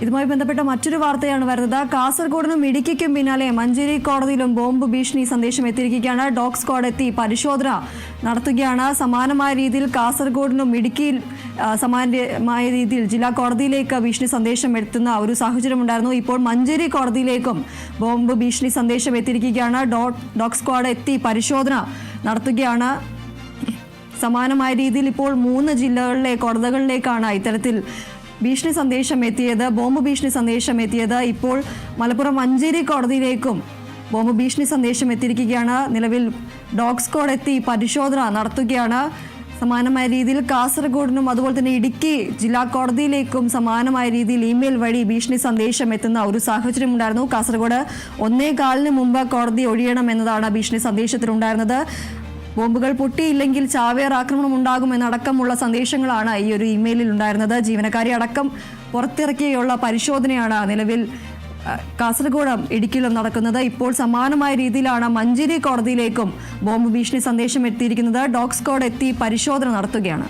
ഇതുമായി ബന്ധപ്പെട്ട മറ്റൊരു വാർത്തയാണ് വരുന്നത്. കാസർഗോഡിനും ഇടുക്കിക്കും പിന്നാലെ മഞ്ചേരി കോടതിയിലും ബോംബ് ഭീഷണി സന്ദേശം എത്തിയിരിക്കുകയാണ്. ഡോഗ് സ്ക്വാഡ് എത്തി പരിശോധന നടത്തുകയാണ്. സമാനമായ രീതിയിൽ കാസർഗോഡിനും ഇടുക്കിയിൽ സമാനമായ രീതിയിൽ ജില്ലാ കോടതിയിലേക്ക് ഭീഷണി സന്ദേശം എത്തുന്ന ഒരു സാഹചര്യമുണ്ടായിരുന്നു. ഇപ്പോൾ മഞ്ചേരി കോടതിയിലേക്കും ബോംബ് ഭീഷണി സന്ദേശം എത്തിയിരിക്കുകയാണ്. ഡോഗ് സ്ക്വാഡ് എത്തി പരിശോധന നടത്തുകയാണ്. സമാനമായ രീതിയിൽ ഇപ്പോൾ 3 ജില്ലകളിലെ കോടതികളിലേക്കാണ് ഇത്തരത്തിൽ ഭീഷണി സന്ദേശം എത്തിയത്, ബോംബ് ഭീഷണി സന്ദേശം എത്തിയത്. ഇപ്പോൾ മലപ്പുറം മഞ്ചേരി കോടതിയിലേക്കും ബോംബ് ഭീഷണി സന്ദേശം എത്തിയിരിക്കുകയാണ്. നിലവിൽ ഡോഗ് സ്ക്വാഡ് എത്തി പരിശോധന നടത്തുകയാണ്. സമാനമായ രീതിയിൽ കാസർഗോഡിനും അതുപോലെ തന്നെ ഇടുക്കി ജില്ലാ കോടതിയിലേക്കും സമാനമായ രീതിയിൽ ഇമെയിൽ വഴി ഭീഷണി സന്ദേശം എത്തുന്ന ഒരു സാഹചര്യം ഉണ്ടായിരുന്നു. കാസർഗോഡ് 1:15 മുമ്പ് കോടതി ഒഴിയണം എന്നതാണ് ഭീഷണി സന്ദേശത്തിലുണ്ടായിരുന്നത്. ബോംബുകൾ പൊട്ടിയില്ലെങ്കിൽ ചാവേർ ആക്രമണം ഉണ്ടാകുമെന്നടക്കമുള്ള സന്ദേശങ്ങളാണ് ഈ ഒരു ഇമെയിലിൽ ഉണ്ടായിരുന്നത്. ജീവനക്കാരെ അടക്കം പുറത്തിറക്കിയുള്ള പരിശോധനയാണ് നിലവിൽ കാസർഗോഡും ഇടുക്കിയിലും നടക്കുന്നത്. ഇപ്പോൾ സമാനമായ രീതിയിലാണ് മഞ്ചേരി കോടതിയിലേക്കും ബോംബ് ഭീഷണി സന്ദേശം എത്തിയിരിക്കുന്നത്. ഡോഗ് സ്ക്വാഡ് എത്തി പരിശോധന നടത്തുകയാണ്.